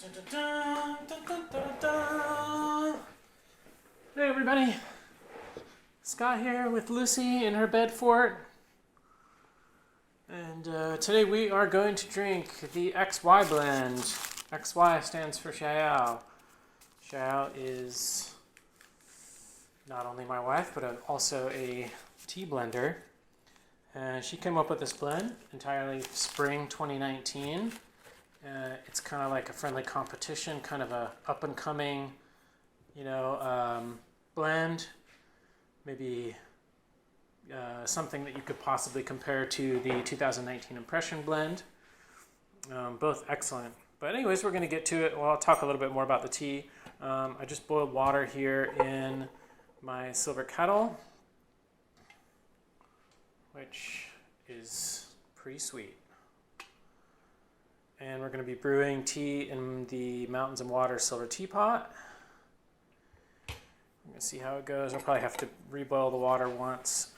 Hey everybody, Scott here with Lucy in her bed fort, and today we are going to drink the XY blend. XY stands for Xiao Yao. Xiao Yao is not only my wife but also a tea blender, and she came up with this blend entirely spring 2019. It's kind of like a friendly competition, kind of a up and coming, blend. Maybe something that you could possibly compare to the 2019 Impression blend. Both excellent. But anyways, we're going to get to it. Well, I'll talk a little bit more about the tea. I just boiled water here in my silver kettle, which is pretty sweet. And we're going to be brewing tea in the Mountains and Water silver teapot. I'm going to see how it goes. I'll probably have to reboil the water once,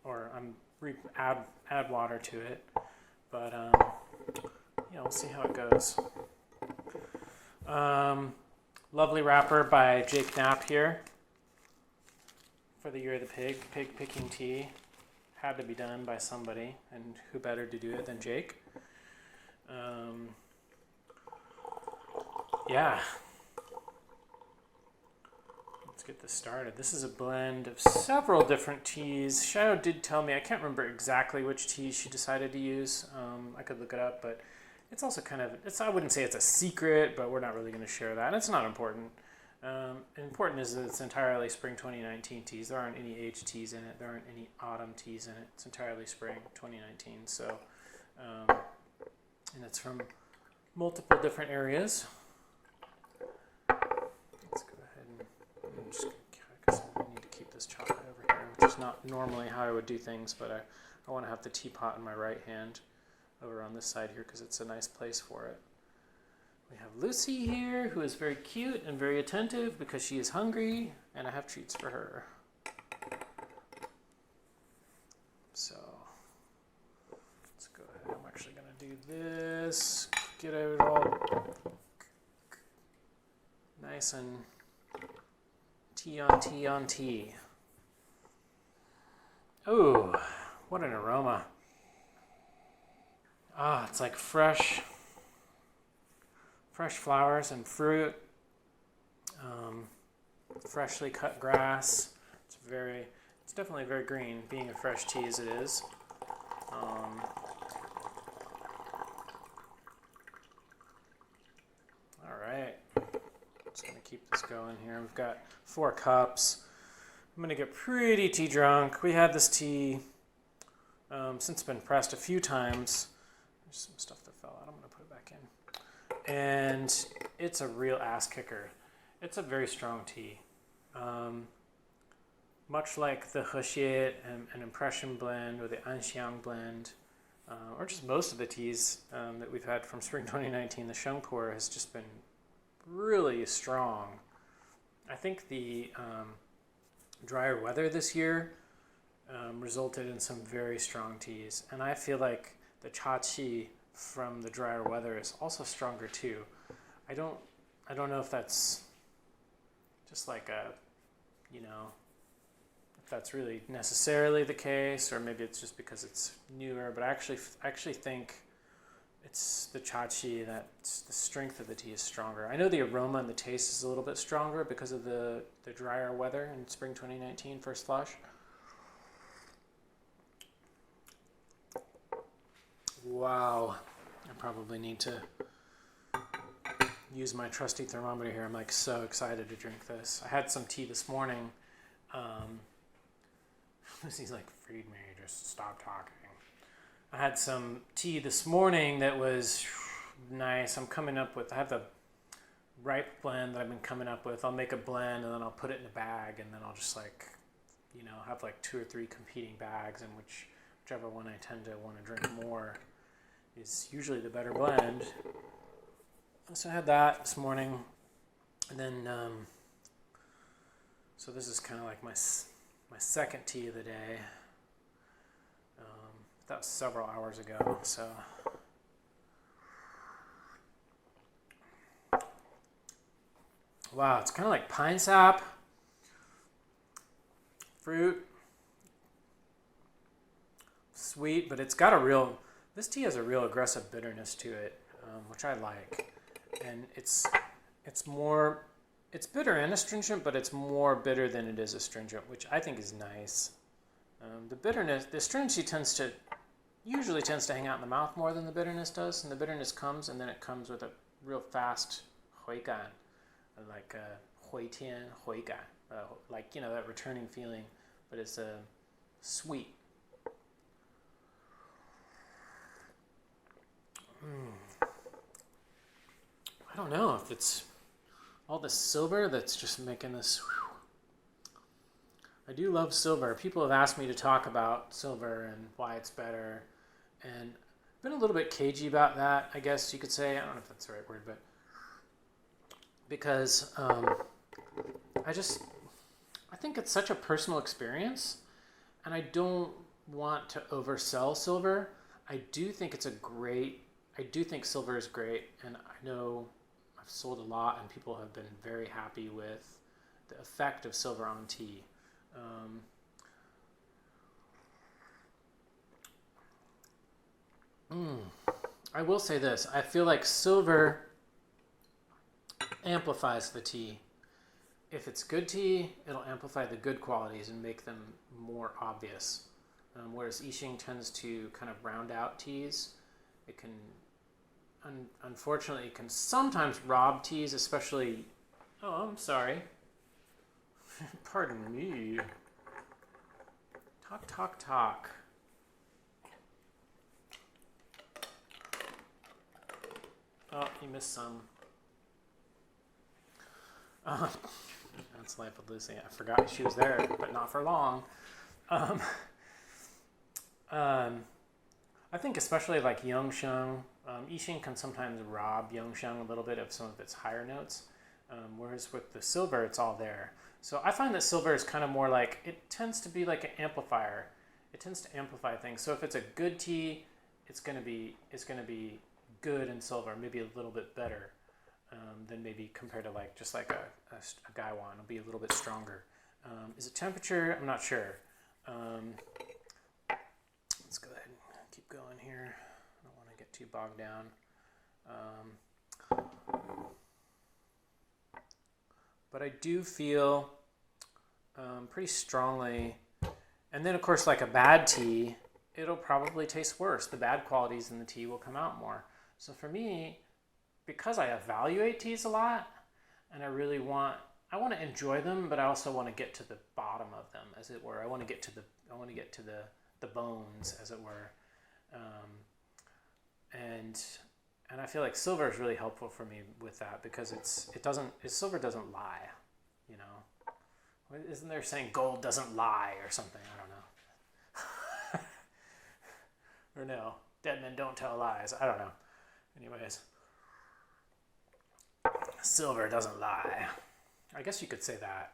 or add water to it. But we'll see how it goes. Lovely wrapper by Jake Knapp here for the Year of the Pig. Pig picking tea had to be done by somebody, and who better to do it than Jake? Yeah. Let's get this started. This is a blend of several different teas. Xiao did tell me, I can't remember exactly which teas she decided to use. I could look it up, but it's also kind of, I wouldn't say it's a secret, but we're not really going to share that. And it's not important. Important is that it's entirely spring 2019 teas. There aren't any aged teas in it. There aren't any autumn teas in it. It's entirely spring 2019. So, and it's from multiple different areas. Let's go ahead and just, because I need to keep this chocolate over here, which is not normally how I would do things, but I want to have the teapot in my right hand over on this side here because it's a nice place for it. We have Lucy here, who is very cute and very attentive because she is hungry, and I have treats for her. So, let's go ahead. I'm actually going to do this. Get it all nice and tea on tea on tea. Oh, what an aroma. It's like fresh flowers and fruit, freshly cut grass. It's definitely very green, being a fresh tea as it is. All right, just gonna keep this going here. We've got 4 cups. I'm gonna get pretty tea drunk. We had this tea since it's been pressed a few times. There's some stuff that fell out. I'm gonna put it back in. And it's a real ass kicker. It's a very strong tea. Much like the He and Impression blend or the Anxiang blend, or just most of the teas that we've had from spring 2019, the Pu-erh has just been really strong. I think the drier weather this year resulted in some very strong teas, and I feel like the cha-chi from the drier weather is also stronger too. I don't know if that's just like if that's really necessarily the case, or maybe it's just because it's newer, but I actually think it's the cha-chi that the strength of the tea is stronger. I know the aroma and the taste is a little bit stronger because of the drier weather in spring 2019 first flush. Wow, I probably need to use my trusty thermometer here. I'm like so excited to drink this. I had some tea this morning. Lucy's like, freed me, just stop talking. I had some tea this morning that was nice. I have the ripe blend that I've been coming up with. I'll make a blend and then I'll put it in a bag, and then I'll just have like 2 or 3 competing bags, in whichever one I tend to want to drink more is usually the better blend. So I had that this morning, and then so this is kind of like my second tea of the day. That was several hours ago, so Wow, it's kind of like pine sap, fruit, sweet, but it's got a real, this tea has a real aggressive bitterness to it, which I like. And it's more, it's bitter and astringent, but it's more bitter than it is astringent, which I think is nice. The bitterness, the astringency usually tends to hang out in the mouth more than the bitterness does, and the bitterness comes, and then it comes with a real fast 回甘, like hui tian, hui gan, like, you know, that returning feeling, but it's sweet. I don't know if it's all the silver that's just making this. Whew. I do love silver. People have asked me to talk about silver and why it's better, and I've been a little bit cagey about that, I guess you could say. I don't know if that's the right word, but because I think it's such a personal experience, and I don't want to oversell silver. I do think silver is great, and I know I've sold a lot, and people have been very happy with the effect of silver on tea. I will say this. I feel like silver amplifies the tea. If it's good tea, it'll amplify the good qualities and make them more obvious. Whereas Yixing tends to kind of round out teas. It can, unfortunately, it can sometimes rob teas, especially, oh, I'm sorry. Pardon me. Talk, talk, talk. Oh, you missed some. That's Life with Lucy. I forgot she was there, but not for long. I think especially like Yongsheng, Yixing can sometimes rob Yongsheng a little bit of some of its higher notes, whereas with the silver, it's all there. So I find that silver is kind of more like, it tends to be like an amplifier. It tends to amplify things. So if it's a good tea, it's going to be good in silver, maybe a little bit better than maybe compared to like just like a Gaiwan. It'll be a little bit stronger. Is it temperature? I'm not sure. Let's go ahead and keep going here. I don't want to get too bogged down. But I do feel pretty strongly, and then of course like a bad tea, it'll probably taste worse. The bad qualities in the tea will come out more. So for me, because I evaluate teas a lot, and I want to enjoy them, but I also want to get to the bottom of them, as it were. I want to get to the bones, as it were, and I feel like silver is really helpful for me with that, because silver doesn't lie, you know. Isn't there saying gold doesn't lie or something? I don't know. Or no, dead men don't tell lies. I don't know. Anyways, silver doesn't lie. I guess you could say that.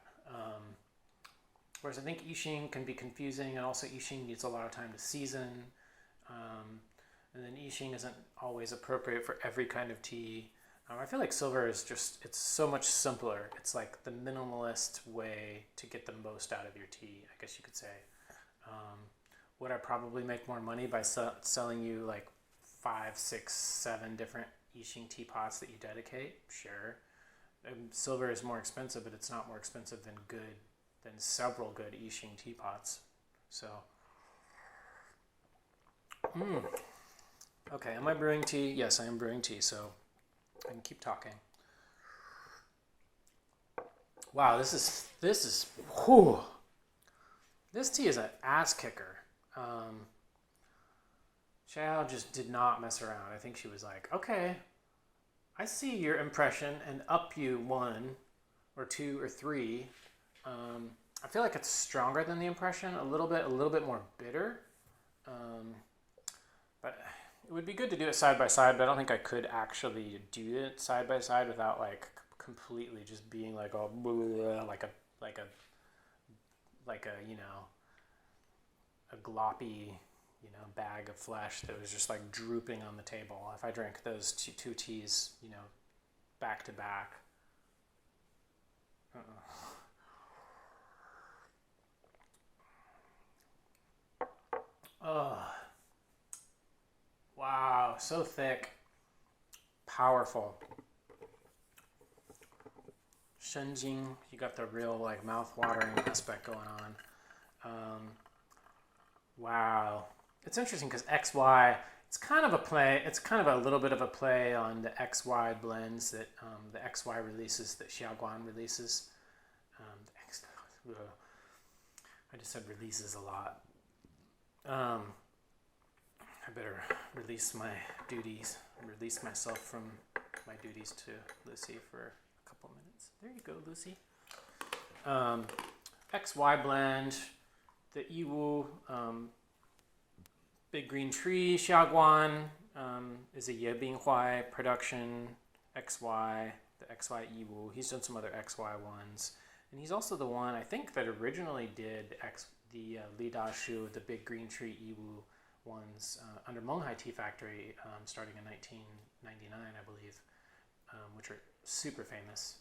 Whereas I think Yixing can be confusing, and also Yixing needs a lot of time to season. And then Yixing isn't always appropriate for every kind of tea. I feel like silver is it's so much simpler. It's like the minimalist way to get the most out of your tea, I guess you could say. Would I probably make more money by selling you like 5, 6, 7 different Yixing teapots that you dedicate? Sure. Silver is more expensive, but it's not more expensive than several good Yixing teapots. So, okay, am I brewing tea? Yes, I am brewing tea, so I can keep talking. Wow, this is, whew. This tea is an ass kicker. Xiao Yao just did not mess around. I think she was like, okay, I see your impression, and up you 1 or 2 or 3. I feel like it's stronger than the impression, a little bit more bitter. But it would be good to do it side by side, but I don't think I could actually do it side by side without like completely just being like a you know, a gloppy, you know, bag of flesh that was just like drooping on the table. If I drank those two teas, you know, back to back. Oh, wow, so thick, powerful. Shenjing, you got the real like mouth-watering aspect going on. Wow, it's interesting because XY, it's kind of a play. It's kind of a little bit of a play on the XY blends that the XY releases that Xiaoguan releases. I just said releases a lot. I better release my duties, release myself from my duties to Lucy for a couple minutes. There you go, Lucy. XY blend, the Yiwu Big Green Tree Xiaoguan is a Yebinghuai production. XY, the XY Yiwu. He's done some other XY ones. And he's also the one, I think, that originally did the Li Da Shu, the Big Green Tree Yiwu ones under Monghai Tea Factory starting in 1999, I believe, which are super famous.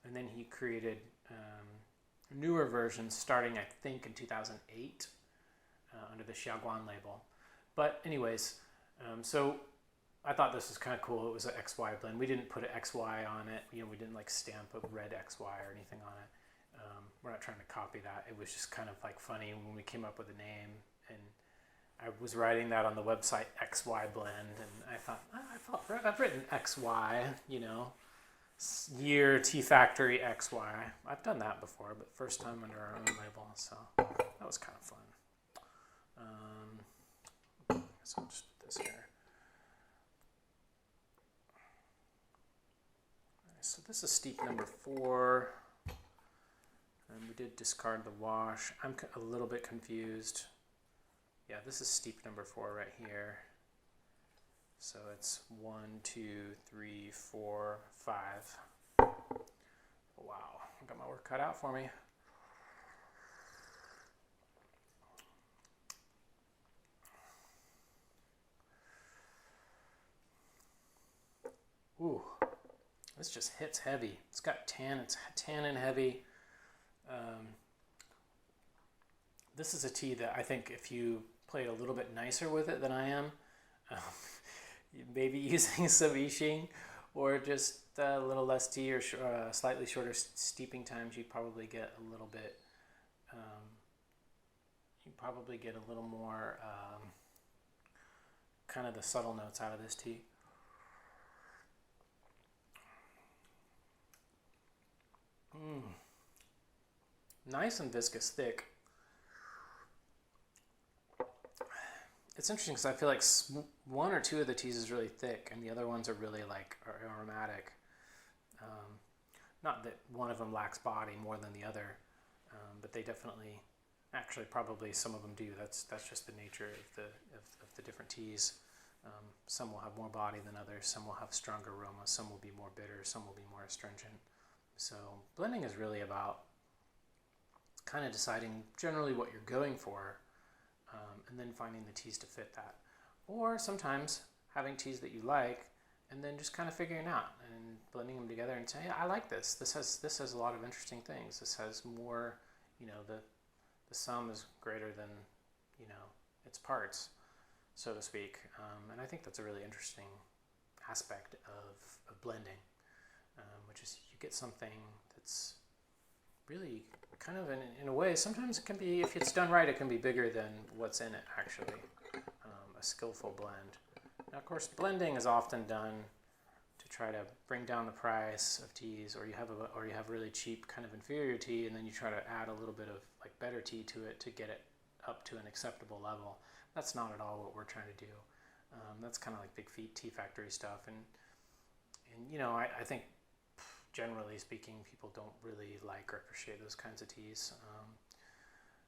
And then he created newer versions starting, I think, in 2008 under the Xiaoguan label. But anyways, so I thought this was kind of cool. It was an XY blend. We didn't put an XY on it. You know, we didn't like stamp a red XY or anything on it. We're not trying to copy that. It was just kind of like funny when we came up with a name. And I was writing that on the website XY blend. And I thought, I've written XY, you know, year Tea Factory XY. I've done that before, but first time under our own label. So that was kind of fun. So I'll just put this here. So this is steep number 4, and we did discard the wash. I'm a little bit confused. Yeah, this is steep number 4 right here. So it's 1, 2, 3, 4, 5. Wow, I got my work cut out for me. Ooh. This just hits heavy. It's got tan. It's tannin heavy. This is a tea that I think if you played a little bit nicer with it than I am, maybe using some Yixing or just a little less tea or slightly shorter steeping times, you'd probably get a little bit. You'd probably get a little more kind of the subtle notes out of this tea. Nice and viscous, thick. It's interesting because I feel like 1 or 2 of the teas is really thick and the other ones are really like aromatic. Not that one of them lacks body more than the other, but they definitely, actually probably some of them do. That's just the nature of the different teas. Some will have more body than others, some will have stronger aroma, some will be more bitter, some will be more astringent. So blending is really about kind of deciding generally what you're going for, and then finding the teas to fit that. Or sometimes having teas that you like and then just kind of figuring out and blending them together and saying, yeah, I like this. This has a lot of interesting things. This has more, you know, the sum is greater than, you know, its parts, so to speak. And I think that's a really interesting aspect of blending, which is you get something that's really kind of in a way, sometimes it can be, if it's done right, it can be bigger than what's in it actually, a skillful blend. Now of course blending is often done to try to bring down the price of teas, or you have really cheap kind of inferior tea and then you try to add a little bit of like better tea to it to get it up to an acceptable level. That's not at all what we're trying to do. That's kind of like big tea factory stuff, and you know, I think generally speaking, people don't really like or appreciate those kinds of teas,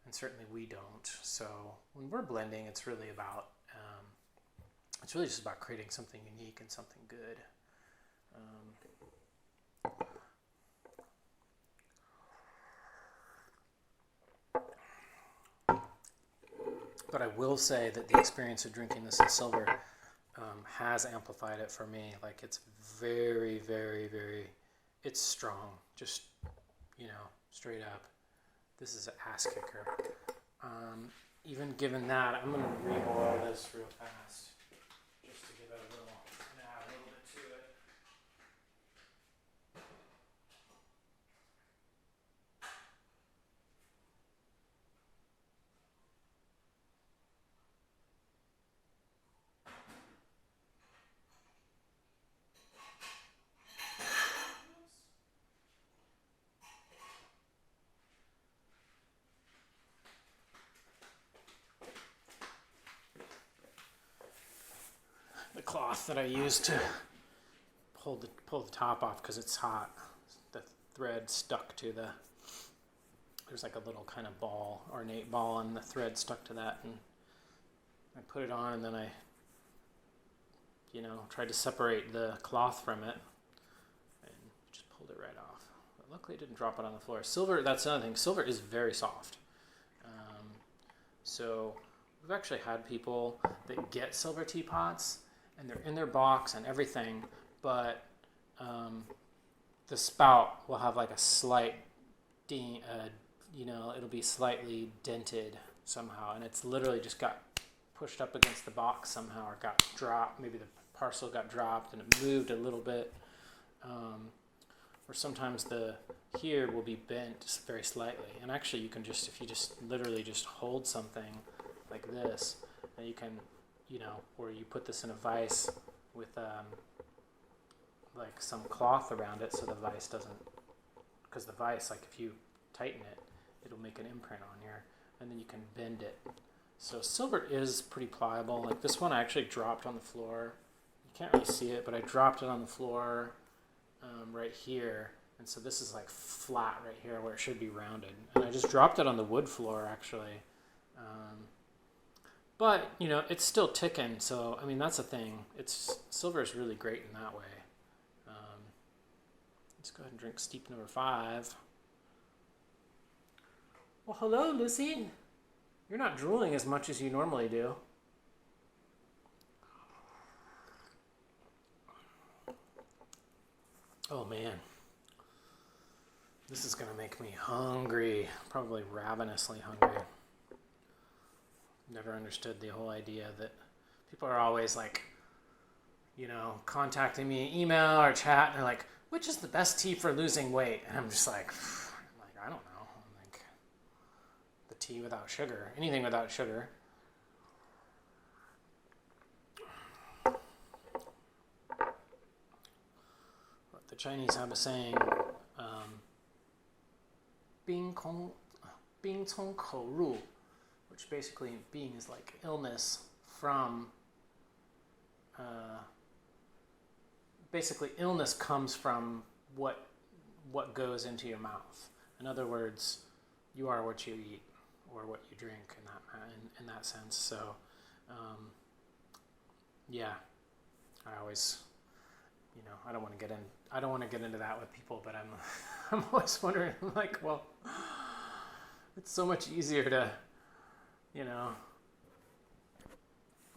and certainly we don't. So when we're blending, it's really just about creating something unique and something good. But I will say that the experience of drinking this in silver has amplified it for me. Like, it's very, very, very it's strong, just, straight up. This is an ass kicker. Even given that, I'm going to reboil this real fast just to give it a little, add a little bit to it. The cloth that I use to pull the top off because it's hot. The thread stuck to there's like a little kind of ball, ornate ball, and the thread stuck to that, and I put it on, and then I tried to separate the cloth from it and just pulled it right off. But luckily it didn't drop it on the floor. Silver, that's another thing, silver is very soft. So we've actually had people that get silver teapots and they're in their box and everything, but the spout will have like a slight ding, it'll be slightly dented somehow, and it's literally just got pushed up against the box somehow, or got dropped. Maybe the parcel got dropped and it moved a little bit, or sometimes the here will be bent very slightly. And actually, you can if you literally hold something like this, then you can, or you put this in a vise with like some cloth around it, so the vise doesn't, because the vise, like if you tighten it, it'll make an imprint on here, and then you can bend it. So silver is pretty pliable. Like this one I actually dropped on the floor. You can't really see it, but I dropped it on the floor right here. And so this is like flat right here where it should be rounded. And I just dropped it on the wood floor actually. But, it's still ticking. So, I mean, that's the thing. Silver is really great in that way. Let's go ahead and drink steep number 5. Well, hello, Lucy. You're not drooling as much as you normally do. Oh, man. This is going to make me hungry. Probably ravenously hungry. Never understood the whole idea that people are always like, contacting me email or chat, and they're like, which is the best tea for losing weight? And I'm just like, I don't know. Like, the tea without sugar. Anything without sugar. But the Chinese have a saying, Bing cong kou ru, which basically Bing is like illness from, basically illness comes from what goes into your mouth. In other words, you are what you eat or what you drink in that sense. So, yeah, I always, I don't want to get into that with people, but I'm always wondering, like, well, it's so much easier to,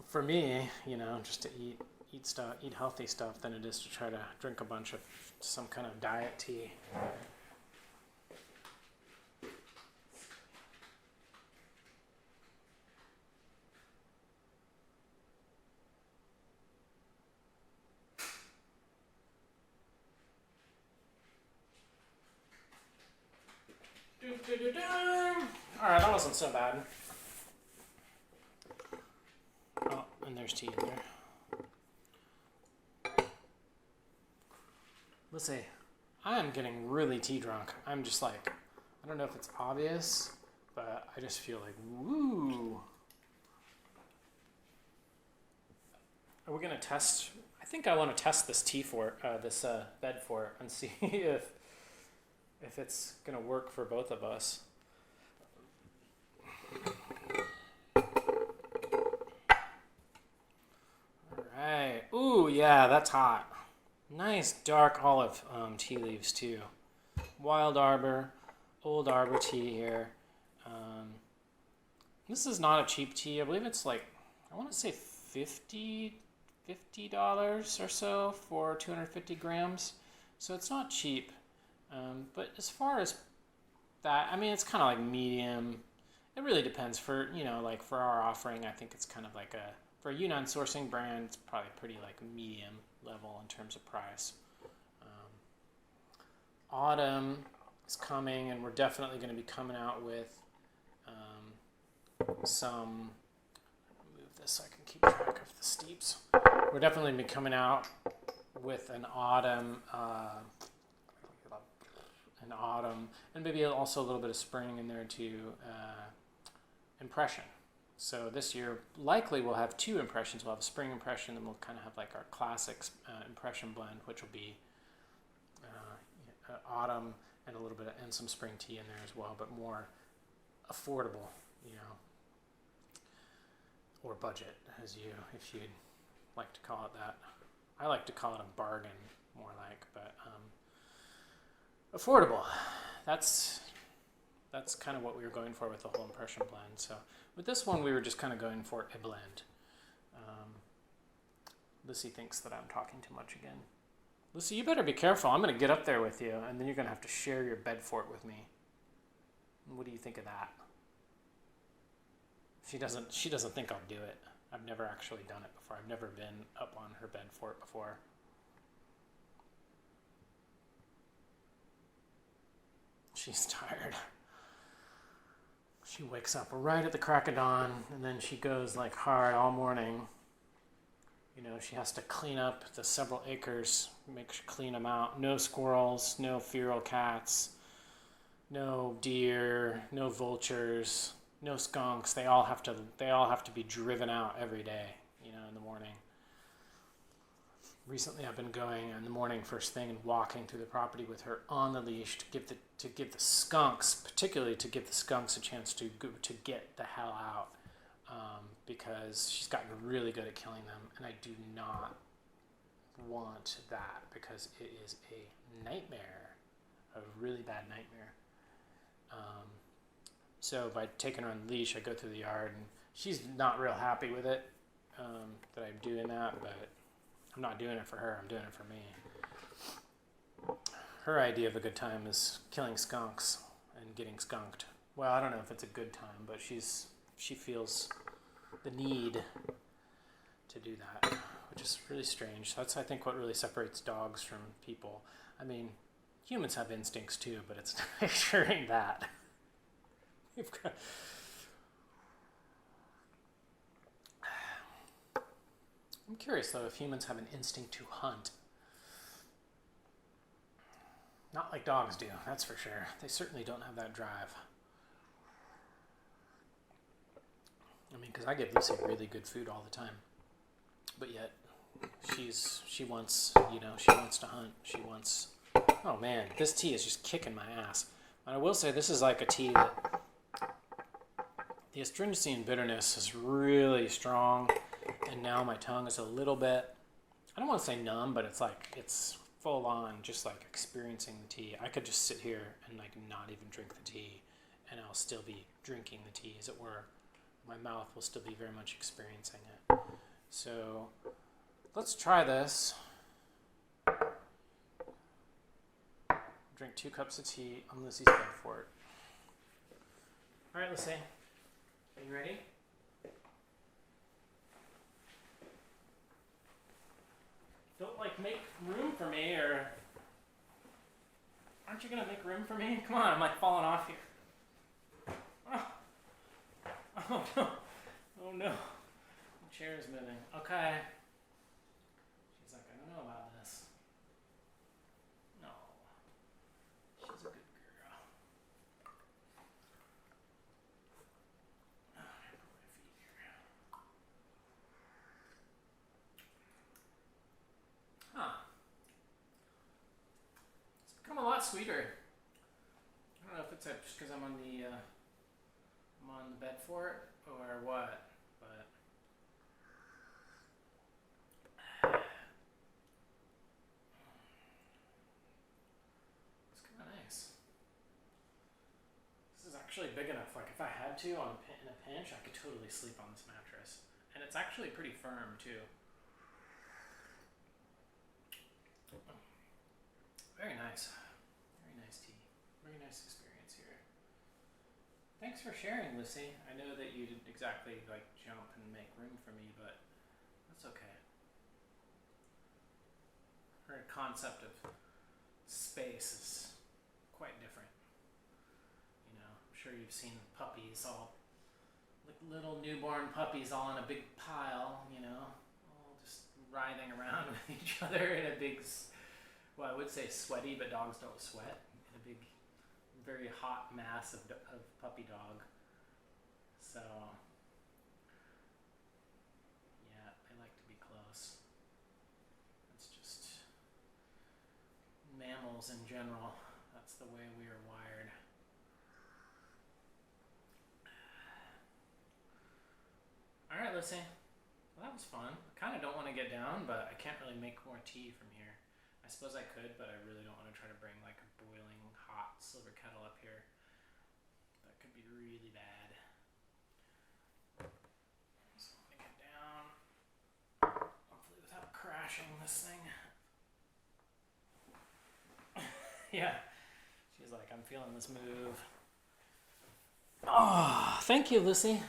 for me, just to eat healthy stuff than it is to try to drink a bunch of some kind of diet tea. Alright, that wasn't so bad. Oh, and there's tea in there. Let's see. I am getting really tea drunk. I'm just like, I don't know if it's obvious, but I just feel like, woo. Are we gonna test? I think I want to test this this bed for it, and see if it's gonna work for both of us. All right. Ooh, yeah, that's hot. Nice dark olive tea leaves too. Wild Arbor, Old Arbor tea here. This is not a cheap tea. I believe it's like, I want to say $50 or so for 250 grams. So it's not cheap, but as far as that, I mean, it's kind of like medium. It really depends for, like for our offering, I think it's kind of like for a Yunnan sourcing brand, it's probably pretty like medium level in terms of price. Autumn is coming, and we're definitely going to be coming out with some, move this so I can keep track of the steeps. We're definitely going to be coming out with an autumn, and maybe also a little bit of spring in there too, impression. So this year, likely we'll have two impressions. We'll have a spring impression, and we'll kind of have like our classic impression blend, which will be autumn and a little bit and some spring tea in there as well, but more affordable, or budget, if you'd like to call it that. I like to call it a bargain, more like, but affordable. That's kind of what we were going for with the whole impression blend. So with this one, we were just kind of going for a blend. Lissy thinks that I'm talking too much again. Lissy, you better be careful. I'm going to get up there with you, and then you're going to have to share your bed fort with me. What do you think of that? She doesn't think I'll do it. I've never actually done it before. I've never been up on her bed fort before. She's tired. She wakes up right at the crack of dawn, and then she goes like hard all morning. She has to clean up the several acres, clean them out. No squirrels, no feral cats, no deer, no vultures, no skunks. They all have to be driven out every day, in the morning. Recently, I've been going in the morning first thing and walking through the property with her on the leash to give the skunks, particularly to give the skunks a chance to get the hell out, because she's gotten really good at killing them, and I do not want that because it is a nightmare, a really bad nightmare. So by taking her on the leash, I go through the yard, and she's not real happy with it, that I'm doing that, but I'm not doing it for her, I'm doing it for me. Her idea of a good time is killing skunks and getting skunked. Well, I don't know if it's a good time, but she feels the need to do that, which is really strange. That's, I think, what really separates dogs from people. I mean, humans have instincts too, but it sure ain't that. I'm curious, though, if humans have an instinct to hunt. Not like dogs do, that's for sure. They certainly don't have that drive. I mean, because I give Lucy really good food all the time. But yet, she wants to hunt. Oh man, this tea is just kicking my ass. And I will say, this is like a tea that the astringency and bitterness is really strong. And now my tongue is a little bit, I don't want to say numb, but it's full on, just like experiencing the tea. I could just sit here and like not even drink the tea, and I'll still be drinking the tea, as it were. My mouth will still be very much experiencing it. So let's try this. Drink 2 cups of tea on Lissy's bed fort. All right, Lissy, are you ready? Don't make room for me, or aren't you gonna make room for me? Come on, I'm falling off here. Oh no! Oh no! The chair is moving. Okay. She's like, I don't know about this. No. She's a good girl. Oh, I put my feet here. Huh. It's become a lot sweeter. I don't know if it's just because I'm on the bed fort or what, but it's kind of nice. This is actually big enough. Like if I had to, in a pinch, I could totally sleep on this mattress, and it's actually pretty firm too. Very nice. Very nice tea. Very nice experience here. Thanks for sharing, Lucy. I know that you didn't exactly like jump and make room for me, but that's okay. Her concept of space is quite different. You know, I'm sure you've seen puppies all, like little newborn puppies all in a big pile, you know, all just writhing around with each other in a big, well, I would say sweaty, but dogs don't sweat, in a big, very hot mass of puppy dog. So, yeah, they like to be close. It's just mammals in general. That's the way we are wired. All right, Lucy. Well, that was fun. I kind of don't want to get down, but I can't really make more tea from here. I suppose I could, but I really don't want to try to bring like a boiling hot silver kettle up here. That could be really bad. So let me get down. Hopefully without crashing this thing. Yeah. She's like, I'm feeling this move. Oh, thank you, Lucy.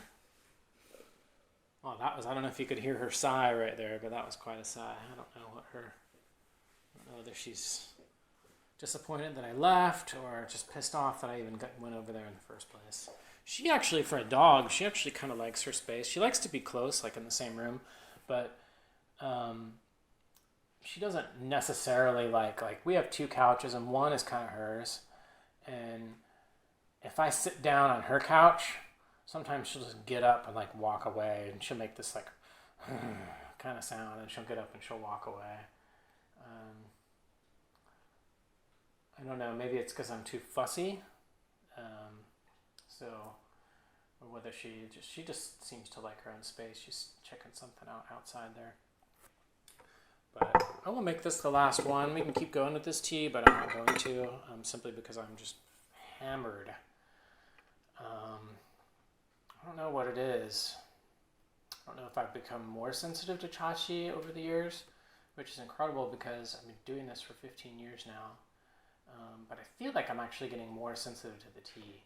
Oh, that was, I don't know if you could hear her sigh right there, but that was quite a sigh. I don't know whether she's disappointed that I left or just pissed off that I even went over there in the first place. She actually, for a dog, she actually kind of likes her space. She likes to be close, like in the same room, but she doesn't necessarily like we have two couches and one is kind of hers. And if I sit down on her couch, sometimes she'll just get up and like walk away, and she'll make this like kind of sound, and she'll get up and she'll walk away. I don't know, maybe it's because I'm too fussy. Or whether she just seems to like her own space. She's checking something out outside there. But I will make this the last one. We can keep going with this tea, but I'm not going to, simply because I'm just hammered. I don't know what it is. I don't know if I've become more sensitive to chachi over the years, which is incredible because I've been doing this for 15 years now. But I feel like I'm actually getting more sensitive to the tea.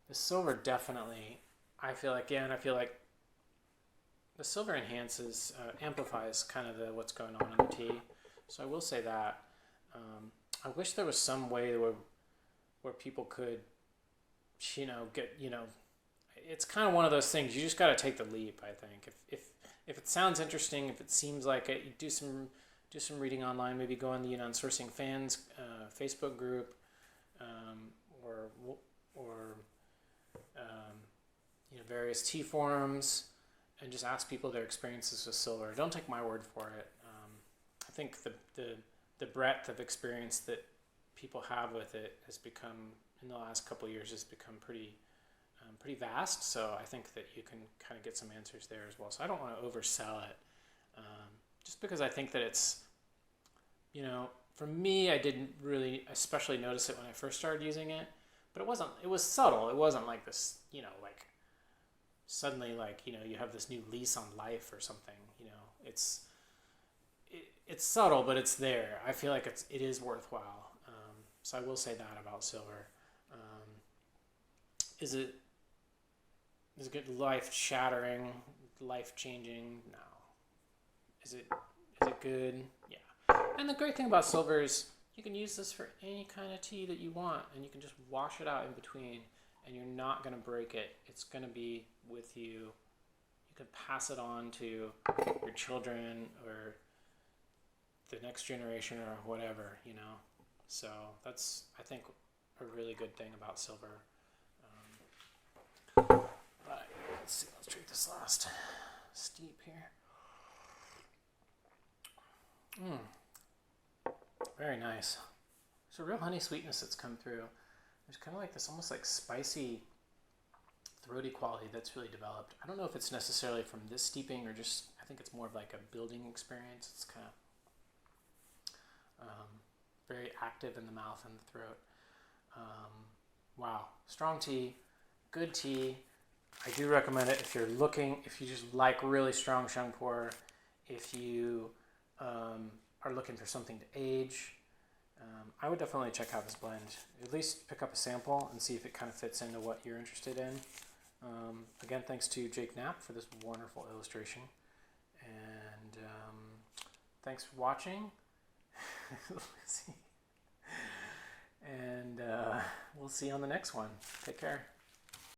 The silver definitely, I feel like the silver enhances, amplifies kind of what's going on in the tea. So I will say that. I wish there was some way where people could, get, it's kind of one of those things. You just got to take the leap, I think. If it sounds interesting, if it seems like it, you do some reading online, maybe go on the Yunnan Sourcing Fans Facebook group, or various tea forums, and just ask people their experiences with silver. Don't take my word for it. I think the breadth of experience that people have with it has become, in the last couple of years, has become pretty vast. So I think that you can kind of get some answers there as well. So I don't want to oversell it, just because I think that it's, for me, I didn't really especially notice it when I first started using it, but it was subtle. It wasn't like this, like suddenly you have this new lease on life or something, it's subtle, but it's there. I feel like it is worthwhile. So I will say that about silver. Is it life-shattering, life-changing? No. Is it good? Yeah. And the great thing about silver is you can use this for any kind of tea that you want, and you can just wash it out in between, and you're not going to break it. It's going to be with you. You can pass it on to your children or the next generation or whatever, So that's, I think, a really good thing about silver. But let's see, let's drink this last steep here. Very nice. There's a real honey sweetness that's come through. There's kind of like this almost like spicy, throaty quality that's really developed. I don't know if it's necessarily from this steeping or just, I think it's more of like a building experience. It's kind of very active in the mouth and the throat. Wow. Strong tea, good tea. I do recommend it if you just like really strong sheng pu'er, if you are looking for something to age. I would definitely check out this blend. At least pick up a sample and see if it kind of fits into what you're interested in. Again, thanks to Jake Knapp for this wonderful illustration. And thanks for watching. And we'll see you on the next one. Take care.